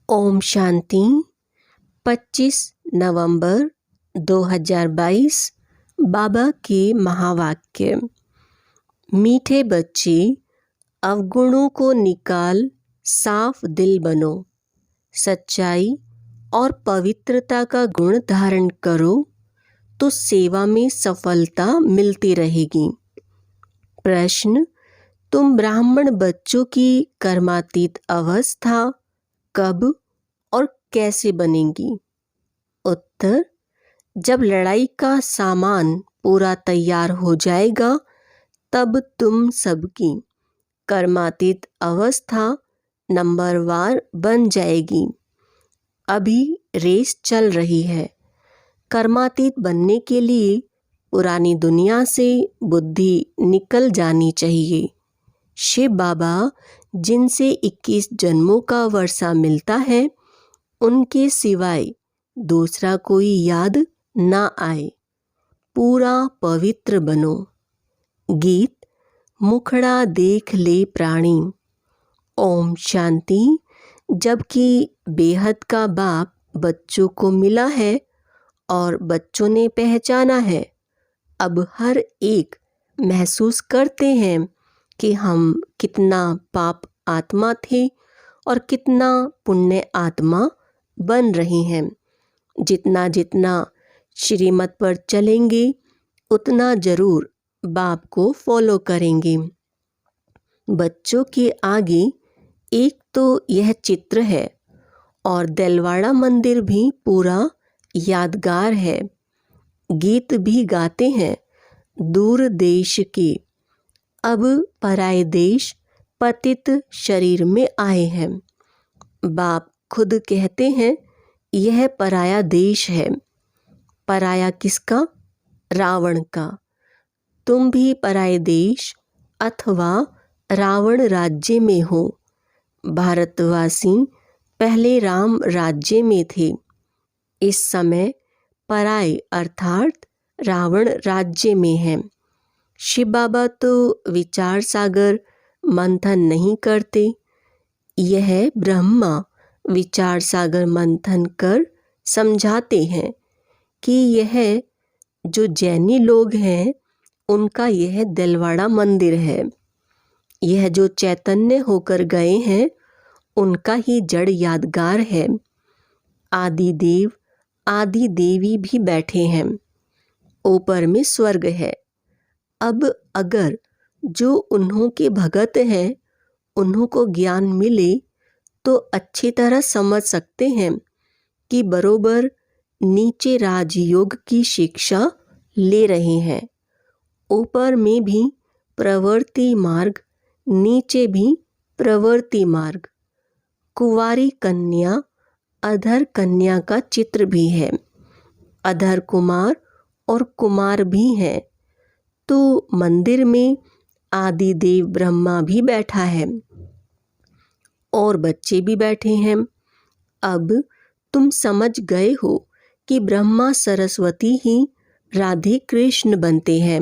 ओम शांति। 25 नवंबर 2022 बाबा के महावाक्य। मीठे बच्चे, अवगुणों को निकाल साफ दिल बनो। सच्चाई और पवित्रता का गुण धारण करो तो सेवा में सफलता मिलती रहेगी। प्रश्न: तुम ब्राह्मण बच्चों की कर्मातीत अवस्था कब और कैसे बनेंगी? उत्तर: जब लड़ाई का सामान पूरा तैयार हो जाएगा तब तुम सबकी कर्मातीत अवस्था नंबरवार बन जाएगी। अभी रेस चल रही है। कर्मातीत बनने के लिए पुरानी दुनिया से बुद्धि निकल जानी चाहिए। शिव बाबा जिनसे 21 जन्मों का वर्षा मिलता है उनके सिवाय दूसरा कोई याद ना आए। पूरा पवित्र बनो। गीत: मुखड़ा देख ले प्राणी। ओम शांति। जबकि बेहद का बाप बच्चों को मिला है और बच्चों ने पहचाना है, अब हर एक महसूस करते हैं कि हम कितना पाप आत्मा थे और कितना पुण्य आत्मा बन रहे हैं। जितना जितना श्रीमत पर चलेंगे उतना जरूर बाप को फॉलो करेंगे। बच्चों के आगे एक तो यह चित्र है और दिलवाड़ा मंदिर भी पूरा यादगार है। गीत भी गाते हैं दूर देश के, अब पराए देश पतित शरीर में आए हैं। बाप खुद कहते हैं यह पराया देश है। पराया किसका? रावण का। तुम भी पराए देश अथवा रावण राज्य में हो। भारतवासी पहले राम राज्य में थे, इस समय पराए अर्थात रावण राज्य में हैं। शिव बाबा तो विचार सागर मंथन नहीं करते, यह ब्रह्मा विचार सागर मंथन कर समझाते हैं कि यह जो जैनी लोग हैं उनका यह दिलवाड़ा मंदिर है। यह जो चैतन्य होकर गए हैं उनका ही जड़ यादगार है। आदि देव आदि देवी भी बैठे हैं। ऊपर में स्वर्ग है। अब अगर जो उन्हों के भगत हैं उन्हों को ज्ञान मिले तो अच्छी तरह समझ सकते हैं कि बरोबर नीचे राजयोग की शिक्षा ले रहे हैं। ऊपर में भी प्रवृत्ति मार्ग, नीचे भी प्रवृत्ति मार्ग। कुंवारी कन्या अधर कन्या का चित्र भी है। अधर कुमार और कुमार भी हैं। तो मंदिर में आदि देव ब्रह्मा भी बैठा है और बच्चे भी बैठे हैं। अब तुम समझ गए हो कि ब्रह्मा सरस्वती ही राधे कृष्ण बनते हैं।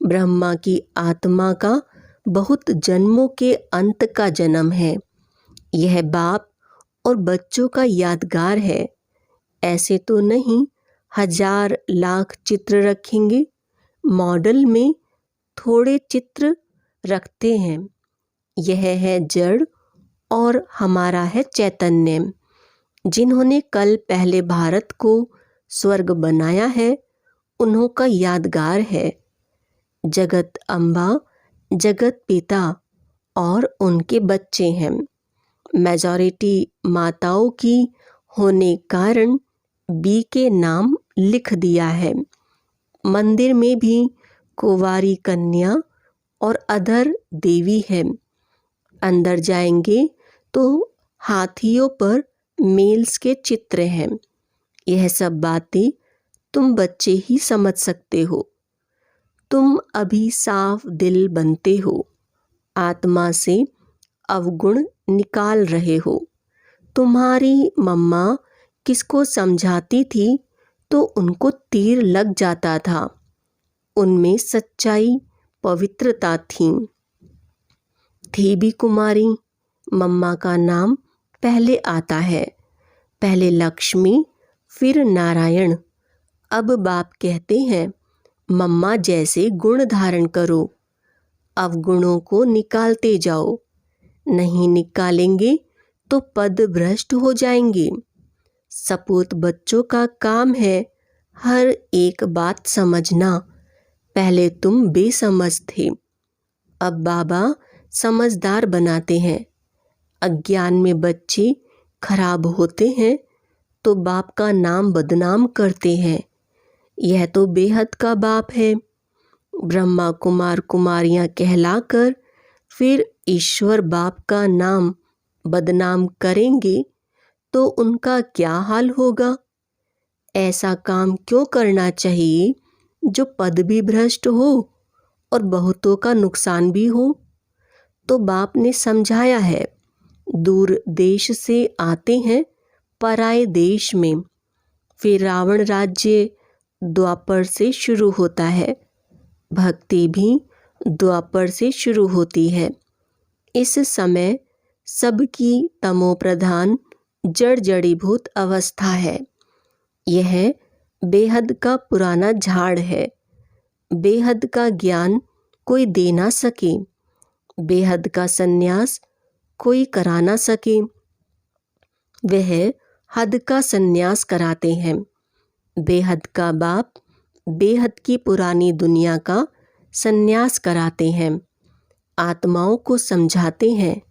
ब्रह्मा की आत्मा का बहुत जन्मों के अंत का जन्म है। यह बाप और बच्चों का यादगार है। ऐसे तो नहीं 1000 लाख चित्र रखेंगे। मॉडल में थोड़े चित्र रखते हैं। यह है जड़ और हमारा है चैतन्य। जिन्होंने कल पहले भारत को स्वर्ग बनाया है उन्हों का यादगार है। जगत अम्बा, जगत पिता और उनके बच्चे हैं। मेजॉरिटी माताओं की होने कारण बी के नाम लिख दिया है। मंदिर में भी कुंवारी कन्या और अधर देवी है। अंदर जाएंगे तो हाथियों पर मेल्स के चित्र हैं। यह सब बातें तुम बच्चे ही समझ सकते हो। तुम अभी साफ दिल बनते हो। आत्मा से अवगुण निकाल रहे हो। तुम्हारी मम्मा किसको समझाती थी तो उनको तीर लग जाता था। उनमें सच्चाई पवित्रता थी भी कुमारी। मम्मा का नाम पहले आता है, पहले लक्ष्मी फिर नारायण। अब बाप कहते हैं मम्मा जैसे गुण धारण करो, अवगुणों को निकालते जाओ, नहीं निकालेंगे तो पद भ्रष्ट हो जाएंगे। सपूत बच्चों का काम है हर एक बात समझना। पहले तुम बेसमझ थे, अब बाबा समझदार बनाते हैं। अज्ञान में बच्चे खराब होते हैं तो बाप का नाम बदनाम करते हैं। यह तो बेहद का बाप है। ब्रह्मा कुमार कुमारियां कहलाकर फिर ईश्वर बाप का नाम बदनाम करेंगे तो उनका क्या हाल होगा। ऐसा काम क्यों करना चाहिए जो पद भी भ्रष्ट हो और बहुतों का नुकसान भी हो। तो बाप ने समझाया है, दूर देश से आते हैं पराए देश में। फिर रावण राज्य द्वापर से शुरू होता है, भक्ति भी द्वापर से शुरू होती है। इस समय सबकी तमोप्रधान जड़ जड़ीभूत अवस्था है। यह बेहद का पुराना झाड़ है। बेहद का ज्ञान कोई दे ना सके, बेहद का संन्यास कोई करा ना सके। वह हद का संन्यास कराते हैं। बेहद का बाप बेहद की पुरानी दुनिया का संन्यास कराते हैं। आत्माओं को समझाते हैं,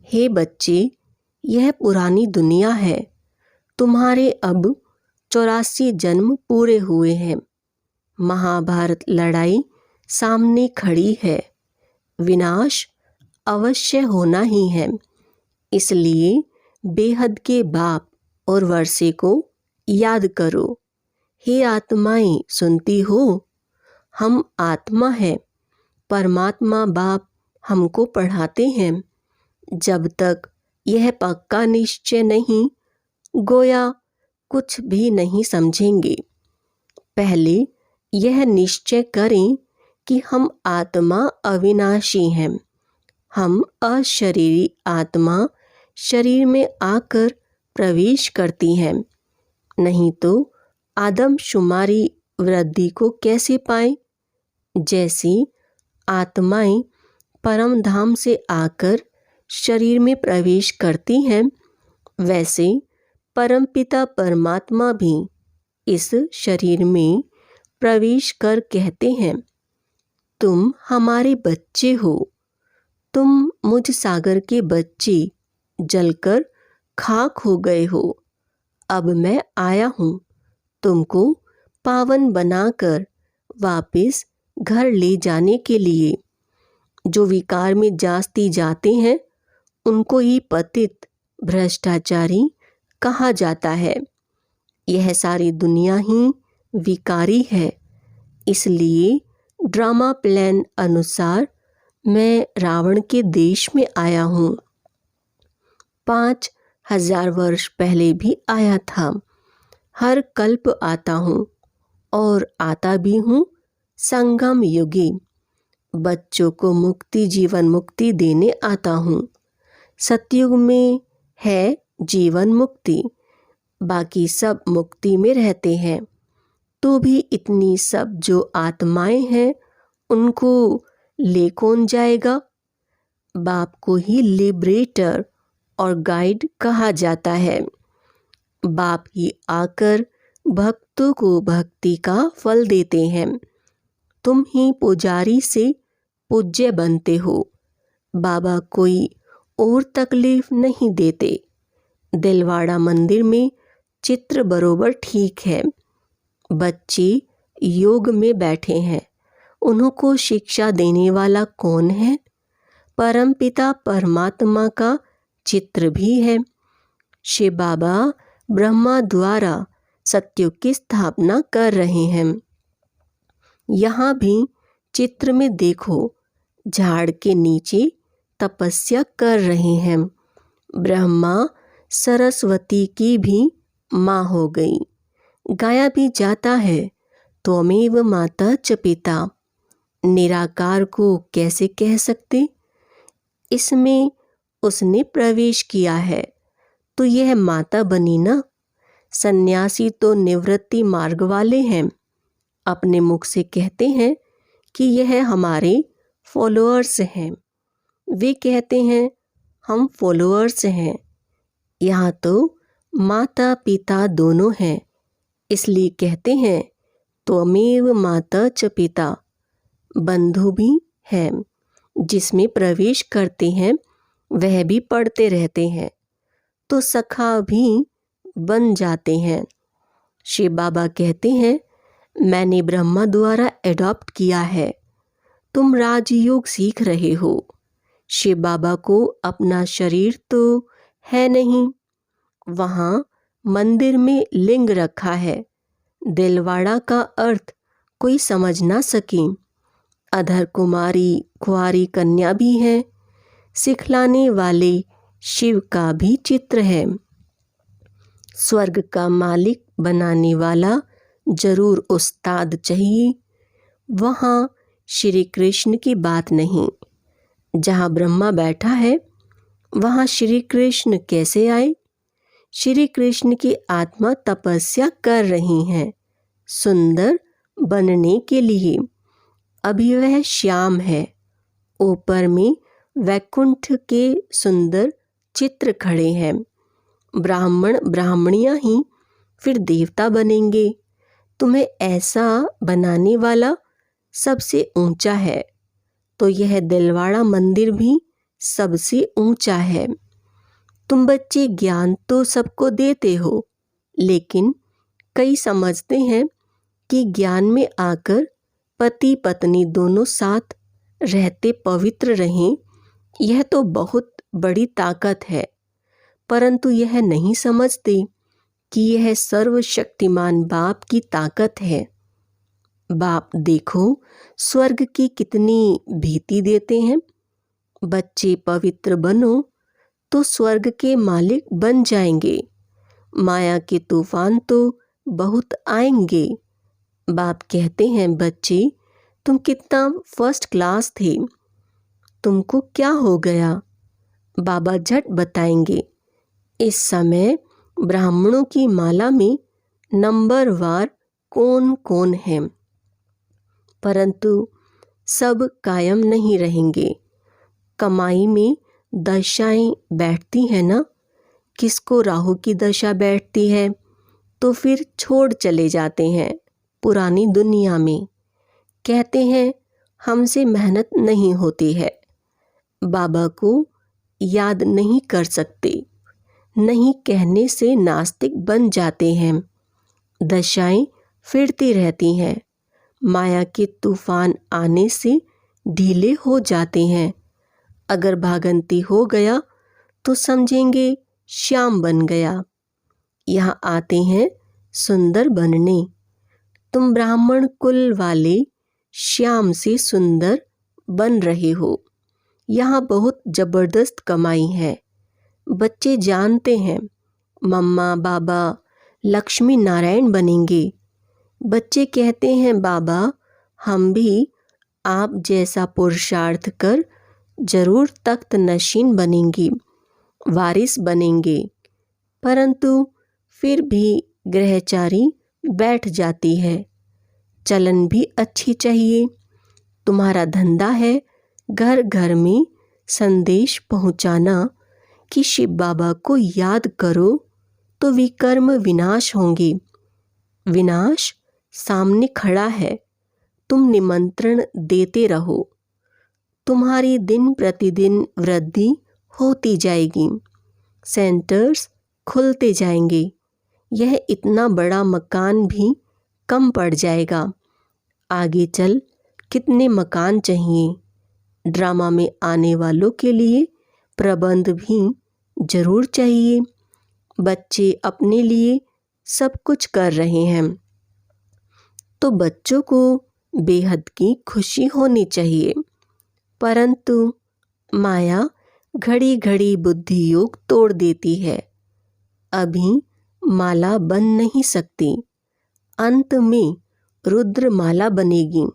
हे बच्चे, यह पुरानी दुनिया है। तुम्हारे अब 84 जन्म पूरे हुए हैं। महाभारत लड़ाई सामने खड़ी है। विनाश अवश्य होना ही है। इसलिए बेहद के बाप और वर्षे को याद करो। हे आत्माएं, सुनती हो? हम आत्मा है। परमात्मा बाप हमको पढ़ाते हैं। जब तक यह पक्का निश्चय नहीं, गोया कुछ भी नहीं समझेंगे। पहले यह निश्चय करें कि हम आत्मा अविनाशी हैं। हम अशरीरी आत्मा शरीर में आकर प्रवेश करती हैं, नहीं तो आदमशुमारी वृद्धि को कैसे पाएं। जैसे आत्माएं परम धाम से आकर शरीर में प्रवेश करती हैं, वैसे परमपिता परमात्मा भी इस शरीर में प्रवेश कर कहते हैं, तुम हमारे बच्चे हो। तुम मुझ सागर के बच्चे जलकर खाक हो गए हो। अब मैं आया हूँ तुमको पावन बनाकर वापस घर ले जाने के लिए। जो विकार में जास्ती जाते हैं उनको ही पतित भ्रष्टाचारी कहा जाता है। यह सारी दुनिया ही विकारी है। इसलिए ड्रामा प्लान अनुसार मैं रावण के देश में आया हूँ। 5000 वर्ष पहले भी आया था। हर कल्प आता हूँ और आता भी हूँ संगम युगी। बच्चों को मुक्ति जीवन मुक्ति देने आता हूँ। सतयुग में है जीवन मुक्ति, बाकी सब मुक्ति में रहते हैं। तो भी इतनी सब जो आत्माएं हैं उनको ले कौन जाएगा। बाप को ही लिबरेटर और गाइड कहा जाता है। बाप ही आकर भक्तों को भक्ति का फल देते हैं। तुम ही पुजारी से पूज्य बनते हो। बाबा कोई और तकलीफ नहीं देते। दिलवाड़ा मंदिर में चित्र बरोबर ठीक है। बच्चे योग में बैठे हैं, उनको शिक्षा देने वाला कौन है? परमपिता परमात्मा का चित्र भी है। शिव बाबा ब्रह्मा द्वारा सत्युग की स्थापना कर रहे हैं। यहाँ भी चित्र में देखो, झाड़ के नीचे तपस्या कर रहे हैं। ब्रह्मा सरस्वती की भी माँ हो गई। गाया भी जाता है, त्वमेव माता च पिता। निराकार को कैसे कह सकते? इसमें उसने प्रवेश किया है तो यह माता बनी ना। सन्यासी तो निवृत्ति मार्ग वाले हैं, अपने मुख से कहते हैं कि यह हमारे फॉलोअर्स हैं। वे कहते हैं हम फॉलोअर्स हैं। यहाँ तो माता पिता दोनों हैं, इसलिए कहते हैं त्वमेव माता च पिता। बंधु भी हैं, जिसमें प्रवेश करते हैं वह भी पढ़ते रहते हैं, तो सखा भी बन जाते हैं। शिव बाबा कहते हैं मैंने ब्रह्मा द्वारा एडॉप्ट किया है, तुम राजयोग सीख रहे हो। शिव बाबा को अपना शरीर तो है नहीं, वहाँ मंदिर में लिंग रखा है। दिलवाड़ा का अर्थ कोई समझ ना सके। अधर कुमारी कुंवारी कन्या भी है। सिखलाने वाले शिव का भी चित्र है। स्वर्ग का मालिक बनाने वाला जरूर उस्ताद चाहिए। वहाँ श्री कृष्ण की बात नहीं। जहाँ ब्रह्मा बैठा है वहाँ श्री कृष्ण कैसे आए? श्री कृष्ण की आत्मा तपस्या कर रही हैं सुंदर बनने के लिए। अभी वह श्याम है। ऊपर में वैकुंठ के सुंदर चित्र खड़े हैं। ब्राह्मण ब्राह्मणियाँ ही फिर देवता बनेंगे। तुम्हें ऐसा बनाने वाला सबसे ऊंचा है, तो यह दिलवाड़ा मंदिर भी सबसे ऊंचा है। तुम बच्चे ज्ञान तो सबको देते हो, लेकिन कई समझते हैं कि ज्ञान में आकर पति पत्नी दोनों साथ रहते पवित्र रहें, यह तो बहुत बड़ी ताकत है। परंतु यह नहीं समझते कि यह सर्वशक्तिमान बाप की ताकत है। बाप देखो स्वर्ग की कितनी भीति देते हैं। बच्चे पवित्र बनो तो स्वर्ग के मालिक बन जाएंगे। माया के तूफान तो बहुत आएंगे। बाप कहते हैं बच्चे तुम कितना फर्स्ट क्लास थे, तुमको क्या हो गया? बाबा झट बताएंगे। इस समय ब्राह्मणों की माला में नंबरवार कौन कौन है, परंतु सब कायम नहीं रहेंगे। कमाई में दशाएं बैठती हैं ना। किसको राहु की दशा बैठती है तो फिर छोड़ चले जाते हैं पुरानी दुनिया में। कहते हैं हमसे मेहनत नहीं होती है। बाबा को याद नहीं कर सकते। नहीं कहने से नास्तिक बन जाते हैं। दशाएं फिरती रहती हैं। माया के तूफान आने से ढीले हो जाते हैं। अगर भागंती हो गया तो समझेंगे श्याम बन गया। यहाँ आते हैं सुंदर बनने। तुम ब्राह्मण कुल वाले श्याम से सुंदर बन रहे हो। यहाँ बहुत जबरदस्त कमाई है। बच्चे जानते हैं मम्मा बाबा लक्ष्मी नारायण बनेंगे। बच्चे कहते हैं बाबा हम भी आप जैसा पुरुषार्थ कर जरूर तख्त नशीन बनेंगे, वारिस बनेंगे। परंतु फिर भी ग्रहचारी बैठ जाती है। चलन भी अच्छी चाहिए। तुम्हारा धंधा है घर घर में संदेश पहुंचाना कि शिव बाबा को याद करो तो विकर्म विनाश होंगे। विनाश सामने खड़ा है, तुम निमंत्रण देते रहो। तुम्हारी दिन प्रतिदिन वृद्धि होती जाएगी। सेंटर्स खुलते जाएंगे। यह इतना बड़ा मकान भी कम पड़ जाएगा। आगे चल कितने मकान चाहिए। ड्रामा में आने वालों के लिए प्रबंध भी जरूर चाहिए। बच्चे अपने लिए सब कुछ कर रहे हैं, तो बच्चों को बेहद की खुशी होनी चाहिए। परंतु माया घड़ी घड़ी बुद्धि योग तोड़ देती है। अभी माला बन नहीं सकती। अंत में रुद्र माला बनेगी,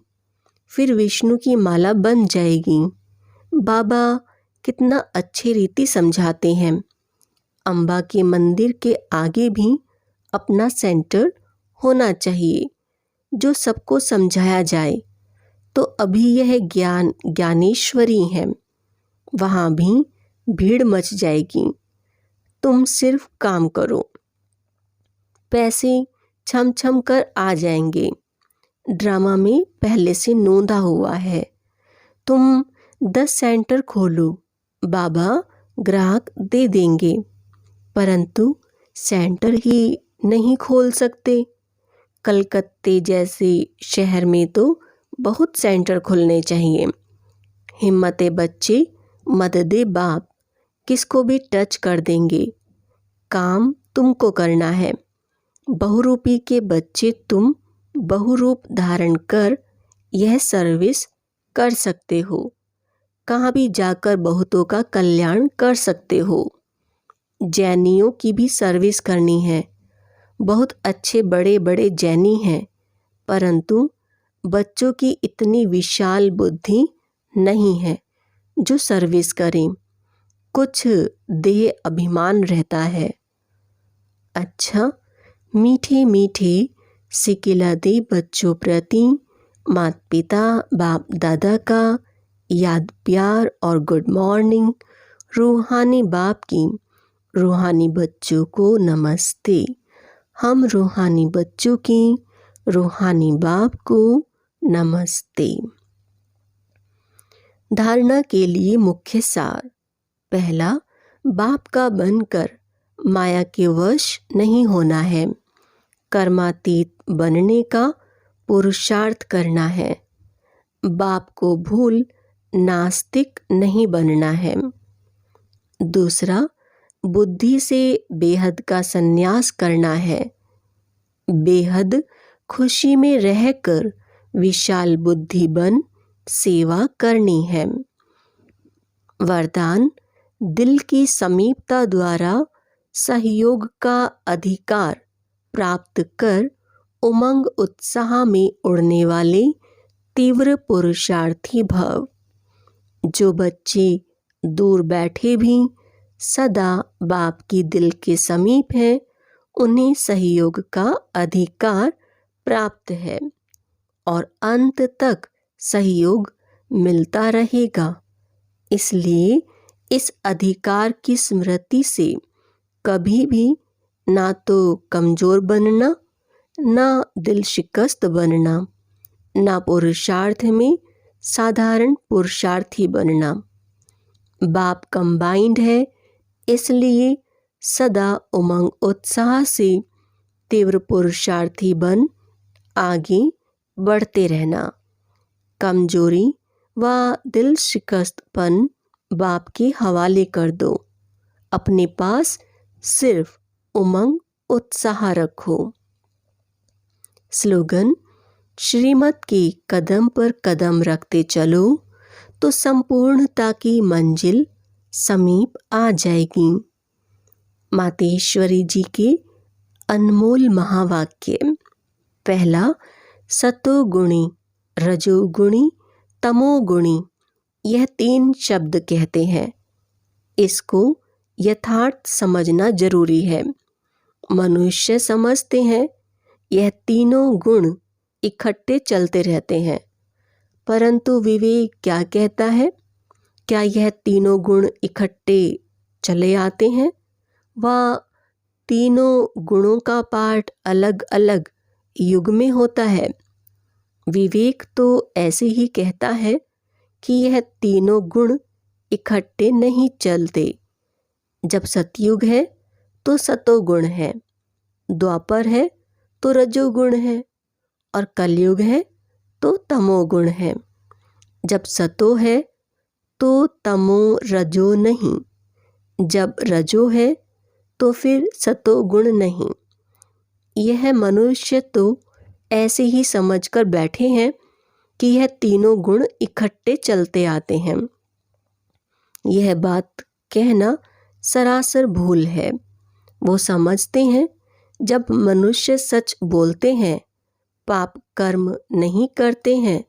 फिर विष्णु की माला बन जाएगी। बाबा कितना अच्छी रीति समझाते हैं। अम्बा के मंदिर के आगे भी अपना सेंटर होना चाहिए जो सबको समझाया जाए। तो अभी यह ज्ञानेश्वरी है, वहाँ भी भीड़ मच जाएगी। तुम सिर्फ काम करो, पैसे छम छम कर आ जाएंगे। ड्रामा में पहले से नोंदा हुआ है। तुम 10 सेंटर खोलो, बाबा ग्राहक दे देंगे, परंतु सेंटर ही नहीं खोल सकते। कलकत्ते जैसे शहर में तो बहुत सेंटर खुलने चाहिए। हिम्मते बच्चे मददे बाप किसको भी टच कर देंगे। काम तुमको करना है। बहुरूपी के बच्चे तुम बहुरूप धारण कर यह सर्विस कर सकते हो। कहाँ भी जाकर बहुतों का कल्याण कर सकते हो। जैनियों की भी सर्विस करनी है। बहुत अच्छे बड़े बड़े जैनी हैं, परंतु बच्चों की इतनी विशाल बुद्धि नहीं है जो सर्विस करें। कुछ देह अभिमान रहता है। अच्छा, मीठे मीठे सिकिला दे बच्चों प्रति माता पिता बाप दादा का याद प्यार और गुड मॉर्निंग। रूहानी बाप की रूहानी बच्चों को नमस्ते। हम रूहानी बच्चों की रूहानी बाप को नमस्ते। धारणा के लिए मुख्य सार। पहला, बाप का बनकर माया के वश नहीं होना है। कर्मातीत बनने का पुरुषार्थ करना है। बाप को भूल नास्तिक नहीं बनना है। दूसरा, बुद्धि से बेहद का संन्यास करना है। बेहद खुशी में रहकर विशाल बुद्धि बन सेवा करनी है। वरदान, दिल की समीपता द्वारा सहयोग का अधिकार प्राप्त कर उमंग उत्साह में उड़ने वाले तीव्र पुरुषार्थी भव। जो बच्चे दूर बैठे भी सदा बाप की दिल के समीप हैं, उन्हें सहयोग का अधिकार प्राप्त है और अंत तक सहयोग मिलता रहेगा। इसलिए इस अधिकार की स्मृति से कभी भी ना तो कमजोर बनना, ना दिल शिकस्त बनना, ना पुरुषार्थ में साधारण पुरुषार्थी बनना। बाप कंबाइंड है, इसलिए सदा उमंग उत्साह से तीव्र पुरुषार्थी बन आगे बढ़ते रहना। कमजोरी व दिल शिकस्तपन बाप के हवाले कर दो। अपने पास सिर्फ उमंग उत्साह रखो। स्लोगन, श्रीमत के कदम पर कदम रखते चलो तो संपूर्णता की मंजिल समीप आ जाएगी। मातेश्वरी जी के अनमोल महावाक्य। पहला, सतोगुणी, रजोगुणी, तमोगुणी, यह 3 शब्द कहते हैं। इसको यथार्थ समझना जरूरी है। मनुष्य समझते हैं यह तीनों गुण इकट्ठे चलते रहते हैं, परंतु विवेक क्या कहता है? क्या यह तीनों गुण इकट्ठे चले आते हैं व तीनों गुणों का पाठ अलग अलग युग में होता है? विवेक तो ऐसे ही कहता है कि यह तीनों गुण इकट्ठे नहीं चलते। जब सतयुग है तो सतोगुण है, द्वापर है तो रजोगुण है और कलयुग है तो तमोगुण है। जब सतो है तो तमो रजो नहीं, जब रजो है तो फिर सतोगुण नहीं। यह मनुष्य तो ऐसे ही समझकर बैठे हैं कि यह तीनों गुण इकट्ठे चलते आते हैं। यह बात कहना सरासर भूल है। वो समझते हैं जब मनुष्य सच बोलते हैं, पाप कर्म नहीं करते हैं,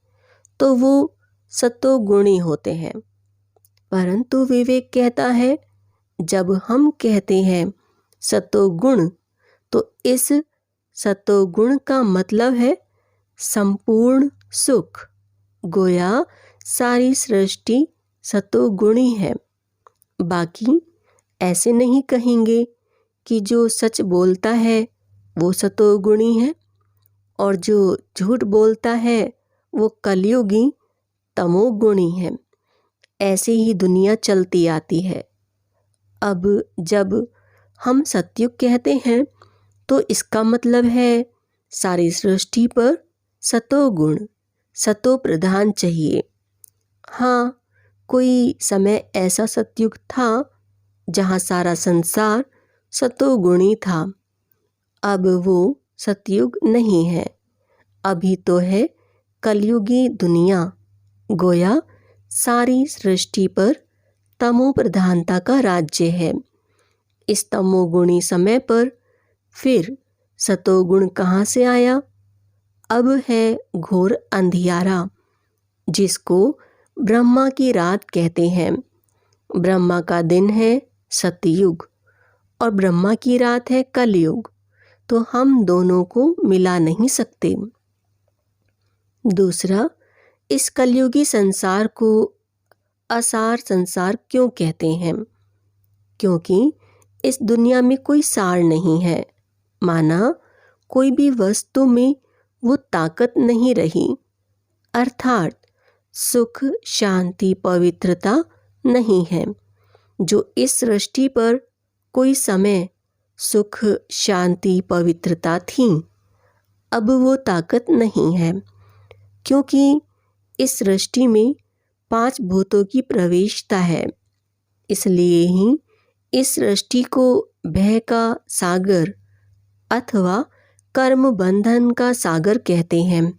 तो वो सतोगुणी होते हैं। परंतु विवेक कहता है जब हम कहते हैं सतोगुण, तो इस सतोगुण का मतलब है संपूर्ण सुख। गोया सारी सृष्टि सतोगुणी है। बाकी ऐसे नहीं कहेंगे कि जो सच बोलता है वो सतोगुणी है और जो झूठ बोलता है वो कलयुगी तमोगुणी है। ऐसे ही दुनिया चलती आती है। अब जब हम सतयुग कहते हैं तो इसका मतलब है सारी सृष्टि पर सतोगुण, सतो प्रधान चाहिए। हाँ, कोई समय ऐसा सतयुग था जहाँ सारा संसार सतोगुणी था। अब वो सतयुग नहीं है। अभी तो है कलयुगी दुनिया। गोया सारी सृष्टि पर तमो प्रधानता का राज्य है। इस तमोगुणी समय पर फिर सतोगुण कहाँ से आया? अब है घोर अंधियारा, जिसको ब्रह्मा की रात कहते हैं। ब्रह्मा का दिन है सतयुग और ब्रह्मा की रात है कलयुग, तो हम दोनों को मिला नहीं सकते। दूसरा, इस कलयुगी संसार को असार संसार क्यों कहते हैं? क्योंकि इस दुनिया में कोई सार नहीं है। माना कोई भी वस्तु में वो ताकत नहीं रही, अर्थात सुख, शांति, पवित्रता नहीं है। जो इस सृष्टि पर कोई समय सुख, शांति, पवित्रता थी, अब वो ताकत नहीं है, क्योंकि इस सृष्टि में 5 भूतों की प्रवेशता है। इसलिए ही इस सृष्टि को भय का सागर अथवा कर्म बंधन का सागर कहते हैं।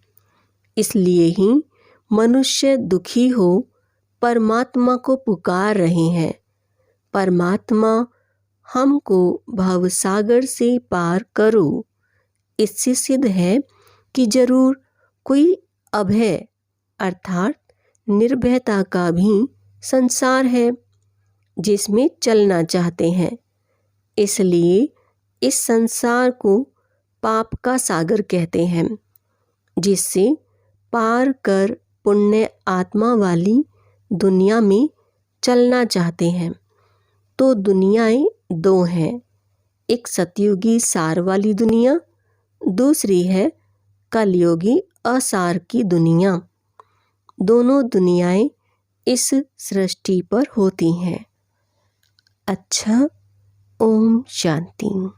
इसलिए ही मनुष्य दुखी हो परमात्मा को पुकार रहे हैं। परमात्मा हमको भव सागर से पार करो। इससे सिद्ध है कि जरूर कोई अभय अर्थात निर्भयता का भी संसार है जिसमें चलना चाहते हैं। इसलिए इस संसार को पाप का सागर कहते हैं, जिससे पार कर पुण्य आत्मा वाली दुनिया में चलना चाहते हैं। तो दुनियाएं 2 हैं, एक सतयुगी सार वाली दुनिया, दूसरी है कलयुगी असार की दुनिया। दोनों दुनियाएं इस सृष्टि पर होती हैं। अच्छा, ओम शांति।